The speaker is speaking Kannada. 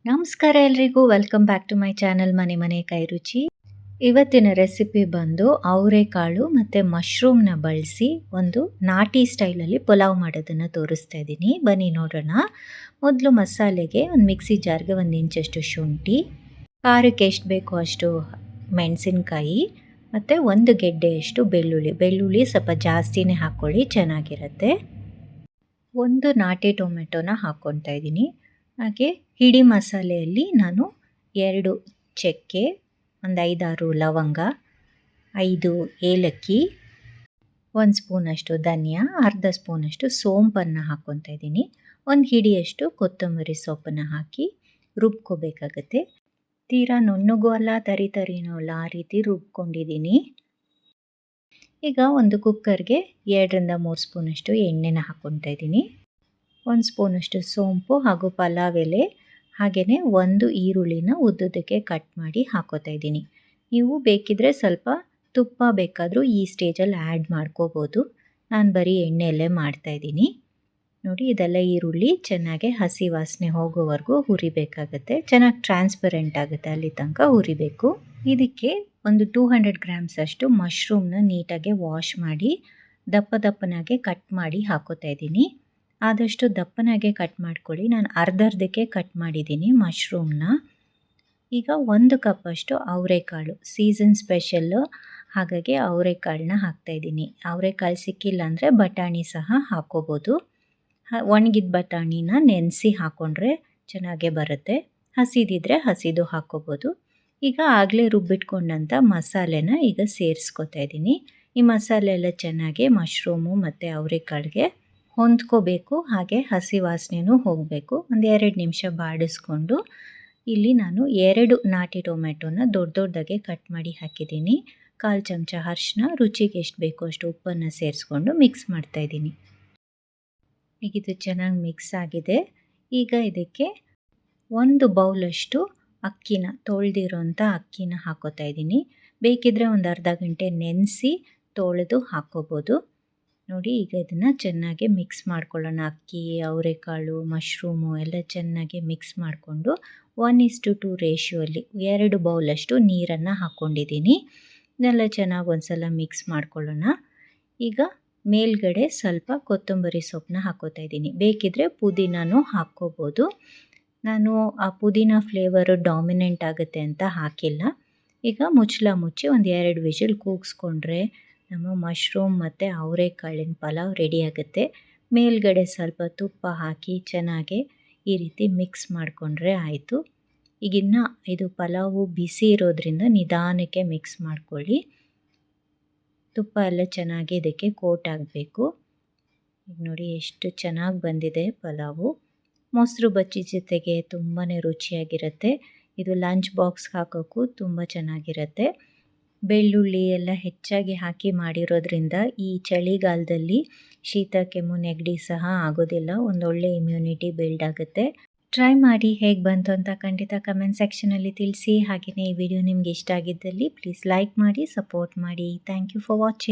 ನಮಸ್ಕಾರ ಎಲ್ರಿಗೂ welcome back to my channel ಮನೆ ಮನೆ ಕೈ ರುಚಿ. ಇವತ್ತಿನ ರೆಸಿಪಿ ಬಂದು ಅವರೆಕಾಳು ಮತ್ತು ಮಶ್ರೂಮ್ನ ಬಳಸಿ ಒಂದು ನಾಟಿ ಸ್ಟೈಲಲ್ಲಿ ಪುಲಾವ್ ಮಾಡೋದನ್ನು ತೋರಿಸ್ತಾ ಇದ್ದೀನಿ. ಬನ್ನಿ ನೋಡೋಣ. ಮೊದಲು ಮಸಾಲೆಗೆ ಒಂದು ಮಿಕ್ಸಿ ಜಾರ್ಗೆ 1 ಇಂಚಷ್ಟು ಶುಂಠಿ, ಖಾರಕ್ಕೆ ಎಷ್ಟು ಬೇಕೋ ಅಷ್ಟು ಮೆಣಸಿನ್ಕಾಯಿ ಮತ್ತು 1 ಗೆಡ್ಡೆಯಷ್ಟು ಬೆಳ್ಳುಳ್ಳಿ ಸ್ವಲ್ಪ ಜಾಸ್ತಿನೇ ಹಾಕ್ಕೊಳ್ಳಿ, ಚೆನ್ನಾಗಿರುತ್ತೆ. 1 ನಾಟಿ ಟೊಮೆಟೊನ ಹಾಕ್ಕೊತಾ ಇದ್ದೀನಿ. ಹಾಗೆ ಹಿಡಿ ಮಸಾಲೆಯಲ್ಲಿ ನಾನು 2 ಚಕ್ಕೆ, ಒಂದು 5-6 ಲವಂಗ, 5 ಏಲಕ್ಕಿ, 1 ಸ್ಪೂನಷ್ಟು ಧನಿಯಾ, ಅರ್ಧ ಸ್ಪೂನಷ್ಟು ಸೋಂಪನ್ನು ಹಾಕ್ಕೊತಾ ಇದ್ದೀನಿ. 1 ಹಿಡಿಯಷ್ಟು ಕೊತ್ತಂಬರಿ ಸೊಪ್ಪನ್ನು ಹಾಕಿ ರುಬ್ಕೋಬೇಕಾಗತ್ತೆ. ತೀರಾ ನುಣ್ಣಗೂ ಅಲ್ಲ, ತರಿನೂ ಅಲ್ಲ, ಆ ರೀತಿ ರುಬ್ಕೊಂಡಿದ್ದೀನಿ. ಈಗ ಒಂದು ಕುಕ್ಕರ್ಗೆ 2-3 ಸ್ಪೂನಷ್ಟು ಎಣ್ಣೆನ ಹಾಕ್ಕೊತಾ ಇದ್ದೀನಿ. 1 ಸ್ಪೂನಷ್ಟು ಸೋಂಪು ಹಾಗೂ ಪಲಾವ್ ಎಲೆ, ಹಾಗೆಯೇ 1 ಈರುಳ್ಳಿನ ಉದ್ದುದಕ್ಕೆ ಕಟ್ ಮಾಡಿ ಹಾಕೋತಾ ಇದ್ದೀನಿ. ನೀವು ಬೇಕಿದ್ರೆ ಸ್ವಲ್ಪ ತುಪ್ಪ ಬೇಕಾದರೂ ಈ ಸ್ಟೇಜಲ್ಲಿ ಆ್ಯಡ್ ಮಾಡ್ಕೋಬೋದು. ನಾನು ಬರೀ ಎಣ್ಣೆಯಲ್ಲೇ ಮಾಡ್ತಾಯಿದ್ದೀನಿ. ನೋಡಿ, ಇದೆಲ್ಲ ಈರುಳ್ಳಿ ಚೆನ್ನಾಗಿ ಹಸಿ ವಾಸನೆ ಹೋಗೋವರೆಗೂ ಹುರಿಬೇಕಾಗತ್ತೆ. ಚೆನ್ನಾಗಿ ಟ್ರಾನ್ಸ್ಪರೆಂಟ್ ಆಗುತ್ತೆ, ಅಲ್ಲಿ ತನಕ ಹುರಿಬೇಕು. ಇದಕ್ಕೆ ಒಂದು 200 ಗ್ರಾಮ್ಸಷ್ಟು ಮಶ್ರೂಮ್ನ ನೀಟಾಗಿ ವಾಶ್ ಮಾಡಿ ದಪ್ಪನಾಗೆ ಕಟ್ ಮಾಡಿ ಹಾಕೋತಾ ಇದ್ದೀನಿ. ಆದಷ್ಟು ದಪ್ಪನಾಗೆ ಕಟ್ ಮಾಡ್ಕೊಳ್ಳಿ. ನಾನು ಅರ್ಧಕ್ಕೆ ಕಟ್ ಮಾಡಿದ್ದೀನಿ ಮಶ್ರೂಮ್ನ. ಈಗ 1 ಕಪ್ಪಷ್ಟು ಅವರೆಕಾಳು, ಸೀಸನ್ ಸ್ಪೆಷಲ್ಲು, ಹಾಗಾಗಿ ಅವರೆಕಾಳನ್ನ ಹಾಕ್ತಾಯಿದ್ದೀನಿ. ಅವರೆಕಾಳು ಸಿಕ್ಕಿಲ್ಲ ಅಂದರೆ ಬಟಾಣಿ ಸಹ ಹಾಕ್ಕೋಬೋದು. ಒಣಗಿದ ಬಟಾಣಿನ ನೆನೆಸಿ ಹಾಕ್ಕೊಂಡ್ರೆ ಚೆನ್ನಾಗೇ ಬರುತ್ತೆ. ಹಸಿದಿದ್ರೆ ಹಸಿದು ಹಾಕ್ಕೋಬೋದು. ಈಗ ಆಗಲೇ ರುಬ್ಬಿಟ್ಕೊಂಡಂಥ ಮಸಾಲೆನ ಈಗ ಸೇರಿಸ್ಕೊತಾ ಇದ್ದೀನಿ. ಈ ಮಸಾಲೆ ಎಲ್ಲ ಚೆನ್ನಾಗಿ ಮಶ್ರೂಮು ಮತ್ತು ಅವರೆಕಾಳಿಗೆ ಹೊಂದ್ಕೋಬೇಕು, ಹಾಗೆ ಹಸಿ ವಾಸನೆಯೂ ಹೋಗಬೇಕು. ಒಂದು 2 ನಿಮಿಷ ಬಾಡಿಸ್ಕೊಂಡು ಇಲ್ಲಿ ನಾನು 2 ನಾಟಿ ಟೊಮೆಟೊನ ದೊಡ್ಡದಾಗೆ ಕಟ್ ಮಾಡಿ ಹಾಕಿದ್ದೀನಿ. 1/4 ಚಮಚ ಅರಿಶಿನ, ರುಚಿಗೆ ಎಷ್ಟು ಬೇಕೋ ಅಷ್ಟು ಉಪ್ಪನ್ನು ಸೇರಿಸ್ಕೊಂಡು ಮಿಕ್ಸ್ ಮಾಡ್ತಾಯಿದ್ದೀನಿ. ಈಗ ಇದು ಚೆನ್ನಾಗಿ ಮಿಕ್ಸ್ ಆಗಿದೆ. ಈಗ ಇದಕ್ಕೆ 1 ಬೌಲಷ್ಟು ಅಕ್ಕಿನ, ತೊಳೆದಿರೋಂಥ ಅಕ್ಕಿನ ಹಾಕೋತಾ ಇದ್ದೀನಿ. ಬೇಕಿದ್ದರೆ ಒಂದು ಅರ್ಧ ಗಂಟೆ ನೆನೆಸಿ ತೊಳೆದು ಹಾಕ್ಕೋಬೋದು. ನೋಡಿ, ಈಗ ಇದನ್ನು ಚೆನ್ನಾಗಿ ಮಿಕ್ಸ್ ಮಾಡ್ಕೊಳ್ಳೋಣ. ಅಕ್ಕಿ, ಅವರೆಕಾಳು, ಮಶ್ರೂಮು ಎಲ್ಲ ಚೆನ್ನಾಗಿ ಮಿಕ್ಸ್ ಮಾಡಿಕೊಂಡು 1:2 ರೇಷಿಯೋಲ್ಲಿ 2 ಬೌಲಷ್ಟು ನೀರನ್ನು ಹಾಕ್ಕೊಂಡಿದ್ದೀನಿ. ಇದನ್ನೆಲ್ಲ ಚೆನ್ನಾಗಿ ಒಂದು ಸಲ ಮಿಕ್ಸ್ ಮಾಡ್ಕೊಳ್ಳೋಣ. ಈಗ ಮೇಲ್ಗಡೆ ಸ್ವಲ್ಪ ಕೊತ್ತಂಬರಿ ಸೊಪ್ಪನ್ನ ಹಾಕೋತಾ ಇದ್ದೀನಿ. ಬೇಕಿದ್ದರೆ ಪುದೀನೂ ಹಾಕ್ಕೋಬೋದು. ನಾನು ಆ ಪುದೀನ ಫ್ಲೇವರು ಡಾಮಿನೆಂಟ್ ಆಗುತ್ತೆ ಅಂತ ಹಾಕಿಲ್ಲ. ಈಗ ಮುಚ್ಚಿ ಒಂದು 2 ವಿಷಲ್ ಕೂಗಿಸ್ಕೊಂಡ್ರೆ ನಮ್ಮ ಮಶ್ರೂಮ್ ಮತ್ತು ಅವರೆಕಾಳಿನ ಪಲಾವ್ ರೆಡಿ ಆಗುತ್ತೆ. ಮೇಲ್ಗಡೆ ಸ್ವಲ್ಪ ತುಪ್ಪ ಹಾಕಿ ಚೆನ್ನಾಗಿ ಈ ರೀತಿ ಮಿಕ್ಸ್ ಮಾಡಿಕೊಂಡ್ರೆ ಆಯಿತು. ಈಗಿನ್ನು ಇದು ಪಲಾವು ಬಿಸಿ ಇರೋದ್ರಿಂದ ನಿಧಾನಕ್ಕೆ ಮಿಕ್ಸ್ ಮಾಡ್ಕೊಳ್ಳಿ. ತುಪ್ಪ ಎಲ್ಲ ಚೆನ್ನಾಗಿ ಇದಕ್ಕೆ ಕೋಟ್ ಆಗಬೇಕು. ಈಗ ನೋಡಿ ಎಷ್ಟು ಚೆನ್ನಾಗಿ ಬಂದಿದೆ ಪಲಾವು. ಮೊಸರು ಬಜ್ಜಿ ಜೊತೆಗೆ ತುಂಬಾ ರುಚಿಯಾಗಿರುತ್ತೆ. ಇದು ಲಂಚ್ ಬಾಕ್ಸ್ಗೆ ಹಾಕೋಕ್ಕೂ ತುಂಬ ಚೆನ್ನಾಗಿರುತ್ತೆ. ಬೆಳ್ಳುಳ್ಳಿ ಎಲ್ಲ ಹೆಚ್ಚಾಗಿ ಹಾಕಿ ಮಾಡಿರೋದ್ರಿಂದ ಈ ಚಳಿಗಾಲದಲ್ಲಿ ಶೀತ, ಕೆಮ್ಮು, ನೆಗಡಿ ಸಹ ಆಗೋದಿಲ್ಲ. ಒಂದೊಳ್ಳೆ ಇಮ್ಯುನಿಟಿ ಬಿಲ್ಡ್ ಆಗುತ್ತೆ. ಟ್ರೈ ಮಾಡಿ, ಹೇಗೆ ಬಂತು ಅಂತ ಖಂಡಿತ ಕಮೆಂಟ್ ಸೆಕ್ಷನಲ್ಲಿ ತಿಳಿಸಿ. ಹಾಗೆಯೇ ಈ ವಿಡಿಯೋ ನಿಮ್ಗೆ ಇಷ್ಟ ಆಗಿದ್ದಲ್ಲಿ ಪ್ಲೀಸ್ ಲೈಕ್ ಮಾಡಿ, ಸಪೋರ್ಟ್ ಮಾಡಿ. Thank you for watching.